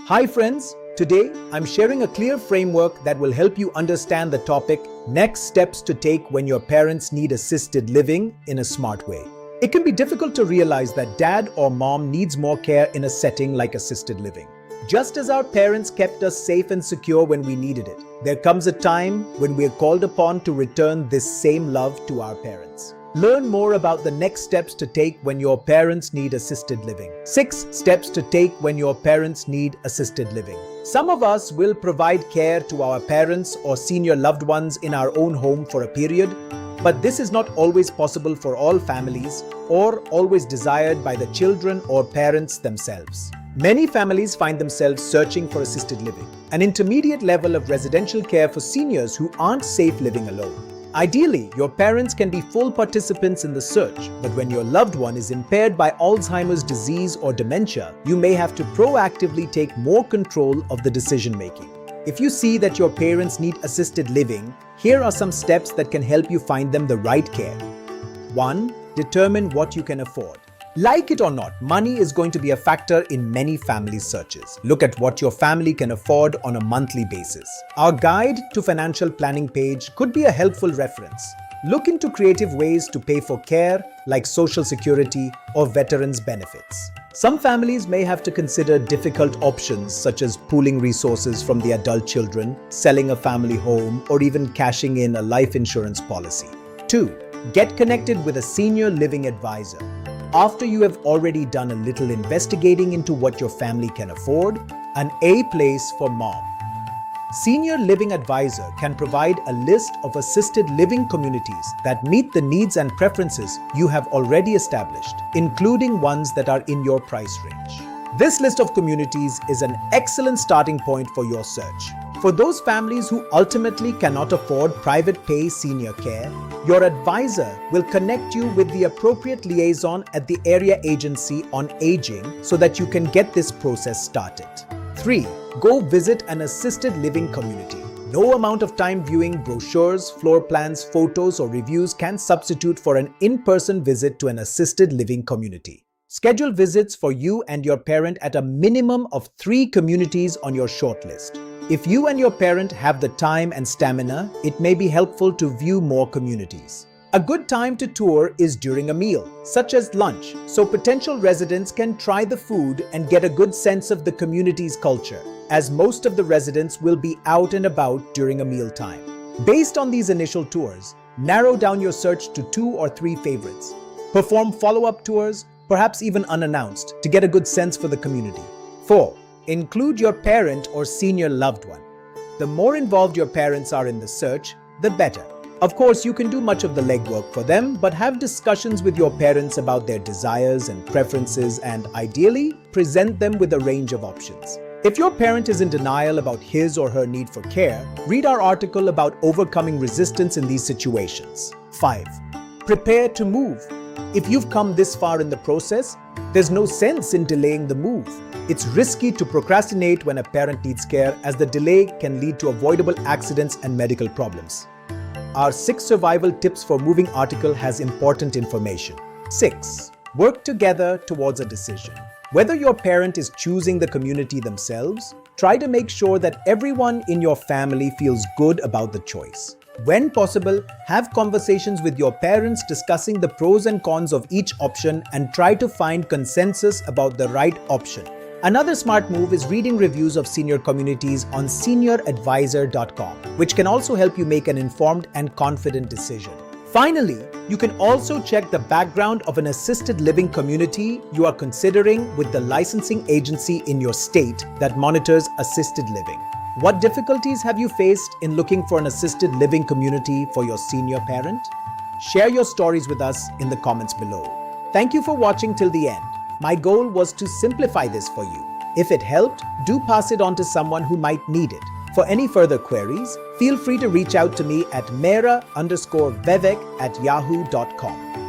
Hi friends, today I'm sharing a clear framework that will help you understand the topic next steps to take when your parents need assisted living in a smart way. It can be difficult to realize that dad or mom needs more care in a setting like assisted living. Just as our parents kept us safe and secure when we needed it, there comes a time when we are called upon to return this same love to our parents. Learn more about the next steps to take when your parents need assisted living. 6 steps to take when your parents need assisted living. Some of us will provide care to our parents or senior loved ones in our own home for a period, but this is not always possible for all families or always desired by the children or parents themselves. Many families find themselves searching for assisted living, an intermediate level of residential care for seniors who aren't safe living alone. Ideally, your parents can be full participants in the search, but when your loved one is impaired by Alzheimer's disease or dementia, you may have to proactively take more control of the decision-making. If you see that your parents need assisted living, here are some steps that can help you find them the right care. 1. Determine what you can afford. Like it or not, money is going to be a factor in many family searches. Look at what your family can afford on a monthly basis. Our Guide to Financial Planning page could be a helpful reference. Look into creative ways to pay for care like Social Security or veterans benefits. Some families may have to consider difficult options such as pooling resources from the adult children, selling a family home, or even cashing in a life insurance policy. 2. Get connected with a senior living advisor. After you have already done a little investigating into what your family can afford, an A place for mom. Senior Living Advisor can provide a list of assisted living communities that meet the needs and preferences you have already established, including ones that are in your price range. This list of communities is an excellent starting point for your search. For those families who ultimately cannot afford private pay senior care, your advisor will connect you with the appropriate liaison at the Area Agency on Aging so that you can get this process started. 3. Go visit an assisted living community. No amount of time viewing brochures, floor plans, photos, or reviews can substitute for an in-person visit to an assisted living community. Schedule visits for you and your parent at a minimum of 3 communities on your shortlist. If you and your parent have the time and stamina, it may be helpful to view more communities. A good time to tour is during a meal, such as lunch, so potential residents can try the food and get a good sense of the community's culture, as most of the residents will be out and about during a meal time. Based on these initial tours, narrow down your search to 2 or 3 favorites. Perform follow-up tours, perhaps even unannounced, to get a good sense for the community. 4. Include your parent or senior loved one. The more involved your parents are in the search, the better. Of course, you can do much of the legwork for them, but have discussions with your parents about their desires and preferences and, ideally, present them with a range of options. If your parent is in denial about his or her need for care, read our article about overcoming resistance in these situations. 5. Prepare to move. If you've come this far in the process, there's no sense in delaying the move. It's risky to procrastinate when a parent needs care, as the delay can lead to avoidable accidents and medical problems. Our 6 survival tips for moving article has important information. 6. Work together towards a decision. Whether your parent is choosing the community themselves, try to make sure that everyone in your family feels good about the choice. When possible, have conversations with your parents discussing the pros and cons of each option and try to find consensus about the right option. Another smart move is reading reviews of senior communities on senioradvisor.com, which can also help you make an informed and confident decision. Finally, you can also check the background of an assisted living community you are considering with the licensing agency in your state that monitors assisted living. What difficulties have you faced in looking for an assisted living community for your senior parent? Share your stories with us in the comments below. Thank you for watching till the end. My goal was to simplify this for you. If it helped, do pass it on to someone who might need it. For any further queries, feel free to reach out to me at Mehra_Vivek@yahoo.com.